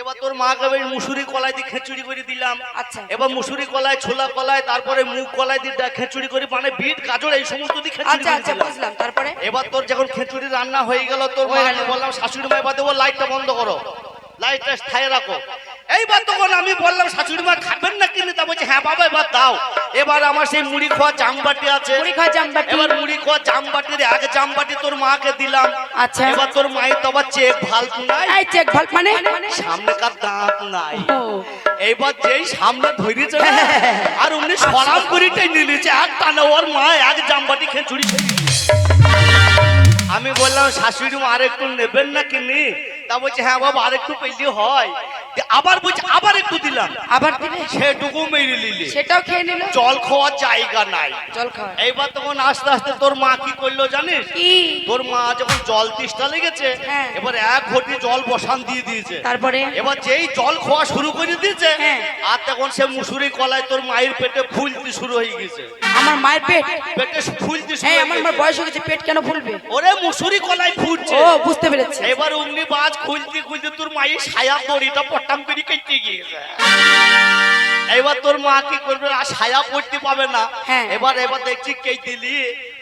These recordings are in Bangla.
এবার তোর মা কে মুসুরি কলাই দিয়ে খিচুড়ি করে দিলাম। আচ্ছা। এবার মুসুরি কলাই, ছোলা কলাই, তারপরে মুগ কলাই দিয়ে খিচুড়ি করে, মানে বিট গাজর এই সমস্ত দিয়ে খিচুড়ি আচ্ছা করে আচ্ছা দিলাম। বুঝলাম। তারপরে এবার তোর যখন খিচুড়ি রান্না হয়ে গেল, তোর মা বললাম শাশুড়ি মা এবার দেবো লাইটটা বন্ধ করো, লাইটটা স্থায়ী রাখো। এইবার তখন আমি বললাম শাশুড়ি মা খাবেন না কিনে? তা বলছে হ্যাঁ বাবা এবার দাও। এবার আমার সেই মুড়ি খাওয়া জামবাটি আছে, মুড়ি খাওয়া জামবাটি। এবার মুড়ি খাওয়া জামবাটির আগে জামবাটি তোর মাকে দিলাম। আচ্ছা। এবার তোর মায়ের তো আবার চেক ভাল্ব নাই, এই চেক ভাল্ব মানে সামনেকার দাঁত নাই। ও এইবার যেই সামনে ধরেছে না, আর উনি সরাম করে টেনে নিয়েছে, এক টানে ওর মা এক জামবাটি খিচুড়ি খেয়ে নিয়েছে। আমি বললাম শাশুড়ি মা আর একটু নেবেন না কিনি? তা বলছে হ্যাঁ বাবা আর একটু পেলে হয়। আবার বলছে আবার একটু দিলাম, আবার দিলে সেটুকু মেরে নিলে, সেটাও খেয়ে নিল। জল খাওয়ার জায়গা নাই। জল খাওয়া এইবার তখন আস্তে আস্তে তোর মা কি করলো জানিস? কি? তোর মা যখন জল তেষ্টা লেগেছে, হ্যাঁ। এবার এক ঘটি জল বসান দিয়ে দিয়েছে। তারপরে এবার যেই জল খাওয়া শুরু করে দিয়েছে, হ্যাঁ। আর তখন সে মুসুরি কলাই তোর মায়ের পেটে ফুলতে শুরু হয়ে গেছে। আমার মায়ের পেট? পেটে ফুলতে শুরু হ্যাঁ হয়ে আমার গেছে। মার বয়স হয়ে গেছে, পেট কেন ফুলবে? ওরে মুসুরি কলাই ফুটছে। ও বুঝতে পেরেছি। এবার অমনি বাজ খুলতে খুলতে তোর মায়ের ছায়া দড়িটা পটাম করে কেটে গিয়েছে। এবার তোর মা কি করবে? আর ছায়া পড়তে পাবে না। হ্যাঁ। এবার দেখছি কে দিলি,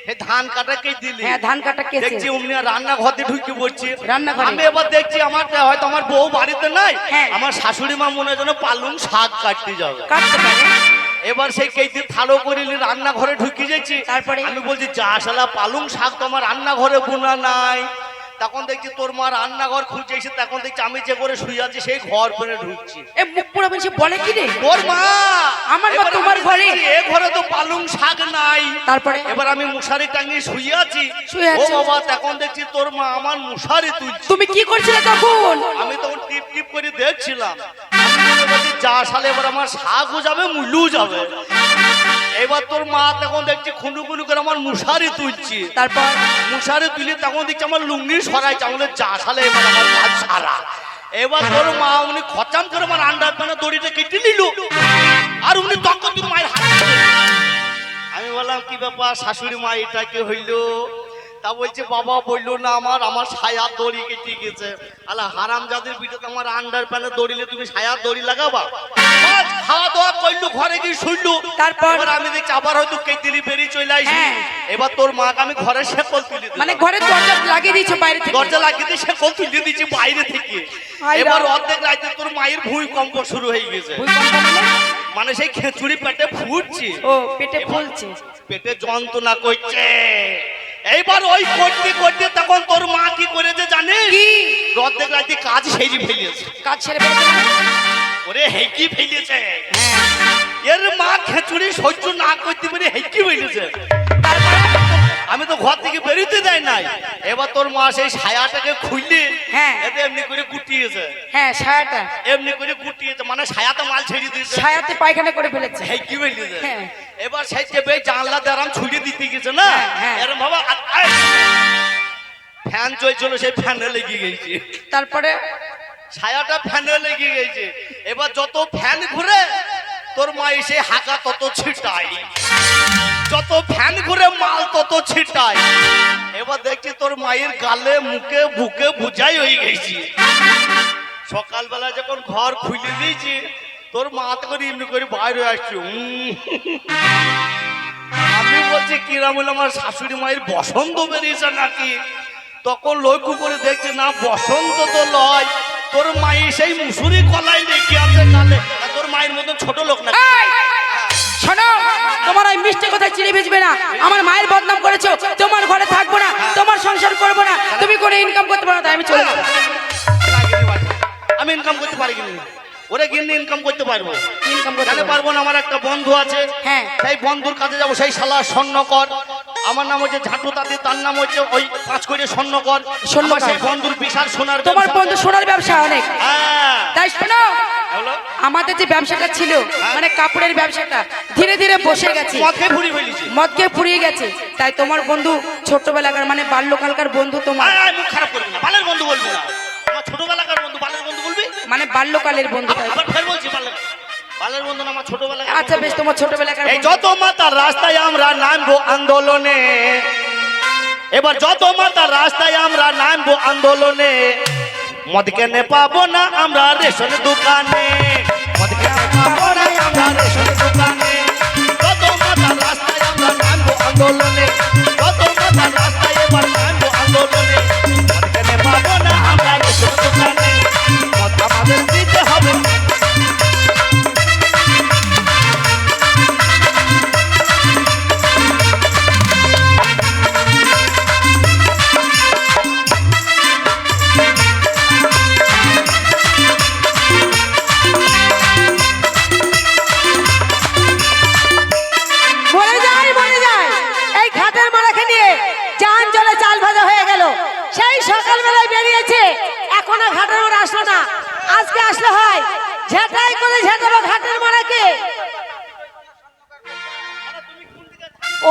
হে ধান কাটা কে দিলি? হ্যাঁ ধান কাটা কেছে। দেখছি অমনি রান্না ঘরে ঢুকে পড়ছি। রান্নাঘরে? আমি এবার দেখছি আমার হয়তো আমার বউ বাড়িতে নাই, হ্যাঁ। আমার শাশুড়ি মা মনে হয় যেন পালং শাক কাটতে যাবে। কাটতে পারে। এবার সেই কেজি থালো করিলি রান্নাঘরে ঢুকে যাচ্ছি। তারপরে? আমি বলছি যা শালা পালং শাক তো আমার রান্নাঘরে বোনা নাই। তখন দেখছি তোর মা রান্নাঘর খুঁজে এসে, তখন দেখছি আমি যে করে শুয়ে আছি সেই ঘর পেরে ঢুকছি। এ মুখ পুরো বেশি বলে কি রে? ওর মা আমার মা এবার তোমার আমি ঘরে? দেখছি, এ ঘরে তো পালং শাক নাই। তারপরে? এবার আমি মশারি টাঙিয়ে শুয়ে আছি। শুয়ে ও আছো? বাবা, তখন দেখছি তোর মা আমার মশারি তুলছে। তুমি কি করছিলে তখন? আমি তখন টিপ টিপ করে দেখছিলাম। আমি মনে করছি যা শালে এবার আমার শাকও যাবে, মুলুও যাবে। এবার তোর মা তখন দেখছি খুনু খুনু করে আমার মশারি তুলছি। তারপর? মশারি তুলি তখন দেখছি আমার লুঙ্গি সরাইছে। আমাদের যা শালে এবার আমার কাজ সারা। এবার তোর মা উনি খচাম করে আমার আন্ডার প্যানে দড়িটা কেটে নিল, আর উনি তখন তোর মায়ের হাত ধরে। আমি বললাম কি ব্যাপার শাশুড়ি মা, এটা কি হইল? তা বলছে বাবা বললো না আমার ছায়া দড়ি কেটে গেছে। আলা হারাম জাদের ভিতরে আমার আন্ডার প্যানে দড়িলে তুমি ছায়া দড়ি লাগাবা? বাস, খাওয়া দাওয়া করলু, ঘরে গিয়ে শুনলু। তারপর? এবার আমি দেখছি আবার হয়তো কেটে বেরিয়ে চলে আসি। হ্যাঁ। এবার তোর মাকে আমি ঘরে শেকল তুলে দিলাম। মানে ঘরে দরজা লাগিয়ে দিয়েছো বাইরে থেকে? দরজা লাগিয়ে দিয়ে শেকল তুলে দিয়েছি বাইরে থেকে। হায় এবার রাম। অর্ধেক রাতে তোর মায়ের ভূমিকম্প শুরু হয়ে গেছে। ভূমিকম্প মানে? মানে সেই খেচুড়ি পেটে ফুটছে, ও পেটে ফুলছে। পেটে যন্ত্রণা করছে। এইবার ওই করতে করতে তখন তোর মা কি করেছে জানিস? কি? অর্ধেক রাতে কাজ সেরে ফেলেছে। কাজ ছেড়ে ফেলেছে মানে? ওরে হেঁকি ফেলেছে। হ্যাঁ। এর মা খেচুড়ি সহ্য না করতে পেরে হেঁকি ফেলেছে। তারপরে? আমি তো ঘর থেকে বেরোতে দেয় নাই। এবার তোর মা সেই ছায়াটাকে খুললে, হ্যাঁ। এতে এমনি করে গুটিয়েছে, হ্যাঁ ছায়াটা এমনি করে গুটিয়েছে, মানে ছায়াতে মাল ছেড়ে দিয়েছে, ছায়াতে পায়খানা করে ফেলেছে। হেঁকি ফেলেছে। হ্যাঁ। এবার সেই চেপে জানলা দ্বারাম ছুড়িয়ে দিতে গেছে না, হ্যাঁ, হ্যাঁ। এরম বাবা ফ্যান চলছিল, সেই ফ্যানে লেগে গেছে। তারপরে? ছায়াটা ফ্যানে লেগে গেছে। এবার যত ফ্যান ঘুরে তোর মা এসে হাঁকা তত ছিটাই, যত ফ্যান ঘুরে মাল তত ছিটাই। এবার দেখছি তোর মায়ের গালে মুখে বুকে বুঝাই হয়ে গেছি। সকালবেলা যখন ঘর খুলে দিয়েছি, তোর মা তো করে এমনি করে বাইরে আসছি। আমি বলছি কিরাম হলো, আমার শাশুড়ি মায়ের বসন্ত বেরিয়েছে নাকি? তখন লক্ষ্য করে দেখছে না, বসন্ত তো লয়, তোর মাই সেই মুসুরি কলাই লেগে আছে গালে। আর তোর মায়ের মতন ছোট লোক না। এই! শোনো, তোমার ওই মিষ্টি কথায় চিনি ভিজবে না। আমার মায়ের বদনাম করেছো, তোমার ঘরে থাকবো না, তোমার সংসার করবো না, তুমি কোনো ইনকাম করতে পারো না, তাই আমি চলে যাবো। আমি ইনকাম করতে পারি কিনা? ওরে গিন্নি ইনকাম করতে পারবো? ইনকাম করতে কেন পারবো? পারবো না? আমার একটা বন্ধু আছে, হ্যাঁ। সেই বন্ধুর কাছে যাবো। সেই শালা স্বর্ণকর, আমার নাম হচ্ছে ঝাঁটু তাঁতি, তার নাম হচ্ছে ওই 5 কোটি স্বর্ণকর। স্বর্ণকর। আমার সেই বন্ধুর বিশাল সোনার তোমার ব্যবসা বন্ধু আছে। সোনার ব্যবসা অনেক। হ্যাঁ। তাই শোনো, হলো? আমাদের যে ব্যবসাটা ছিল, মানে কাপড়ের ব্যবসাটা ধীরে ধীরে বসে গেছে, মদকে ভুড়ি ফেলেছি। মদকে ফুরিয়ে গেছে। তাই তোমার বন্ধু ছোটবেলাকার মানে বাল্যকালকার বন্ধু তোমার, মুখ খারাপ করবি না, বালের বন্ধু বলবি না। আমার ছোটবেলাকার বন্ধু, বালের বন্ধু বলবি? মানে বাল্যকালের বন্ধু। তাই আবার ফের বলছি বালের বন্ধু না, আমার ছোটবেলাকার আচ্ছা বন্ধু। বেশ, তোমার ছোটবেলাকার এই বন্ধু। যত মাতার রাস্তায় আমরা নামবো আন্দোলনে, এবার যত মাতার রাস্তায় আমরা নামবো আন্দোলনে, মদ কেনে পাবো না আমরা রেশন দোকানে, মদ কেনে পাবো না আমরা রেশন দোকানে। কত মাতাল রাস্তায় আমরা নামবো আন্দোলনে, কত মাতাল রাস্তায় এবার নামবো আন্দোলনে। মদ কেনে পাবো না আমরা রেশন দোকানে, মদ আমাদের দিতে হবে। মরে যায় এই ঘাটের মারাকে নিয়ে চান জলে চাল ভাজা হয়ে গেল। সেই সকালবেলায় বেরিয়েছে, এখনো ঘাটের মারা আসলো না। আজকে আসলে হয়, ঝেঁটাই করে ঝেঁটাবো ঘাটের মারাকে।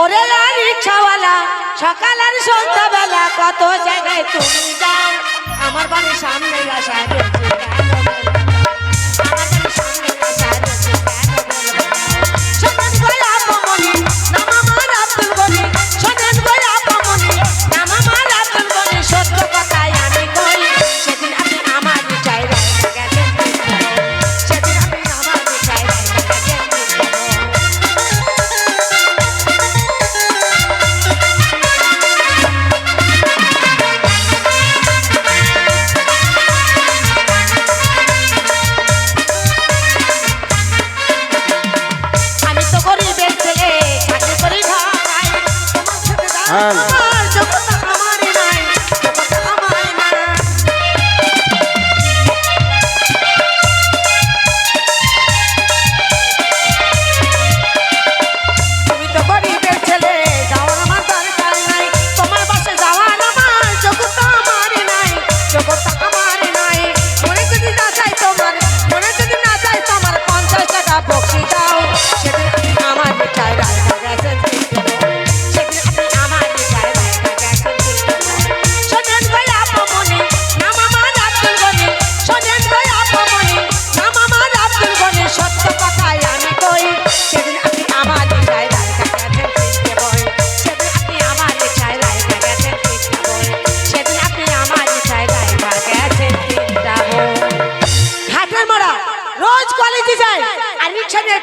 ওরে রিক্সাওয়ালা সকাল আর সন্ধ্যাবেলা কত জায়গায় তুমি যাও, আমার বাড়ির সামনে আসার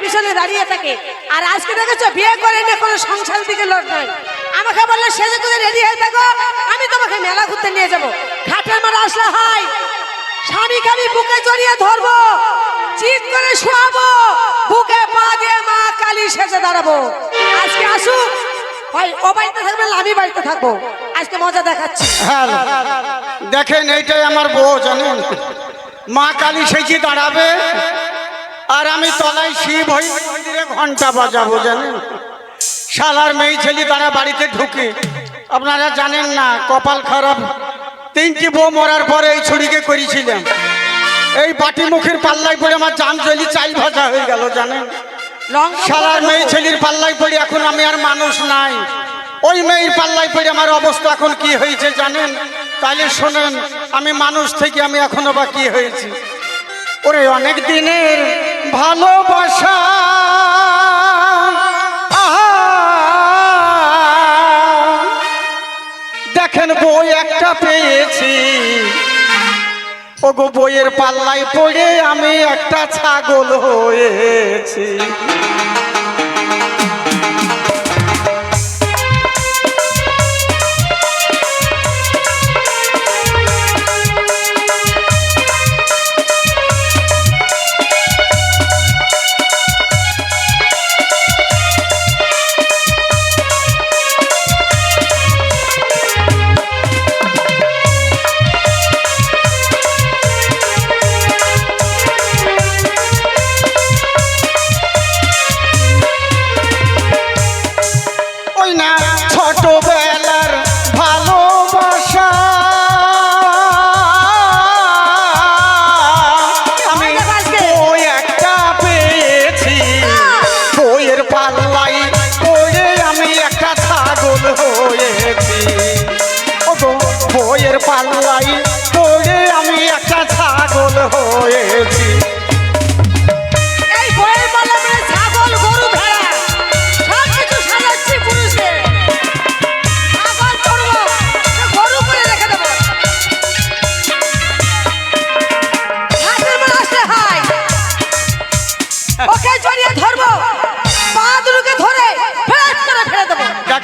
পিছনে দাঁড়িয়ে থাকে। আর আজকে দেখেছো বিয়ে করে নিয়ে কোনো সংসার দিকে লোক নয়। আমাকে বললো সেজে করে রেডি হয়ে থাকো, আমি তোমাকে মেলা ঘুরতে নিয়ে যাবো। ঘাটের মারা আসলে হয়, স্বামীকে আমি বুকে জড়িয়ে ধরবো, চিৎ করে শোয়াবো, বুকে পা দিয়ে মা কালী সেজে দাঁড়াবো। আজকে আসুক, হয় ও বাড়িতে থাকবে না আমি বাড়িতে থাকবো। আজকে মজা দেখাচ্ছি। হ্যাঁ দেখেন, এইটাই আমার বউ জানেন, মা কালী সেজে দাঁড়াবে আর আমি তলায় শিব হই মন্দিরে ঘন্টা বাজাবো জানেন। শালার মেয়ে ছেলে তারা বাড়িতে ঢুকে, আপনারা জানেন না কপাল খারাপ, 3টি বউ মরার পরে এই ছুরিকে করেছিলাম। এই বাটি মুখের পাল্লায় পড়ে আমার জান জলি চাই ভাজা হয়ে গেল জানেন। শালার মেয়ে ছেলের পাল্লায় পড়ে এখন আমি আর মানুষ নাই। ওই মেয়ের পাল্লায় পড়ে আমার অবস্থা এখন কি হয়েছে জানেন? তাইলে শোনেন, আমি মানুষ থেকে আমি এখনো বা কি হয়েছি। ওরে অনেক দিনের ভালোবাসা দেখেন বই একটা পেয়েছি, ওগো বইয়ের পাল্লায় পড়ে আমি একটা ছাগল হয়েছি। ছোটবেলার ভালোবাসা আমি বই একটা পেয়েছি, বইয়ের পাল্লাই পড়ে আমি একটা ছাগল হয়েছি। বইয়ের পাল্লাই পড়ে আমি একটা ছাগল হয়েছি।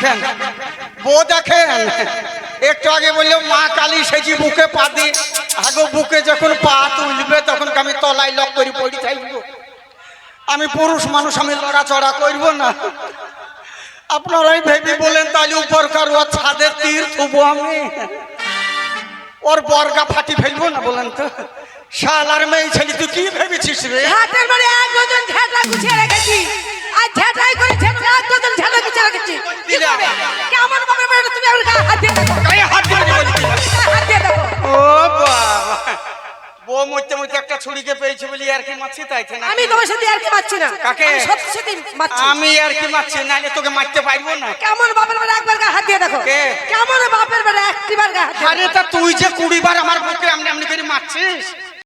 দেখেন বউ দেখেন, একটু আগে বললো মা কালী সেজি বুকে পা দি, আগে বুকে যখন পা তুলবে তখন আমি তলায় লক করে পড়ি থাকবো। আমি পুরুষ মানুষ, আমি লড়াচড়া করবো না। আপনারাই ভেবে বলেন তাহলে উপরকার ও ছাদের তীর থুবো আমি, ওর বর্গা ফাটি ফেলবো না বলেন তো? শালার মেয়ে ছেলে তুই কি ভেবেছিস রে? ঘাটের বাড়ি এক ডজন ঝাঁটা গুছিয়ে রেখেছি, আর ঝাঁটাই করে ঝাঁটা এক ডজন ঝাঁটা গুছিয়ে রেখেছি। কি করবে? কেমন বাবার বাড়ি তুমি আমার গায়ে হাত দিয়ে দেখো, গায়ে হাত দিয়ে দিবি বলছি। হাত দিয়ে দেখো। ও বাবা, বউ মরতে মরতে একটা ছুরিকে পেয়েছে বলি আর কি মারছি তাই না? আমি তোমার সাথে আর কি মারছি না। কাকে? আমি সত্যি সত্যি মারছি। আমি আর কি মারছি, নাহলে তোকে মারতে পারবো না। কেমন বাপের বাড়ি একবার গায়ে হাত দিয়ে দেখো। কে? কেমন বাপের বাড়ি একটিবার গায়ে হাত দিয়ে আরে তা তুই যে 20 বার আমার বুকে এমনি এমনি করে মারছিস,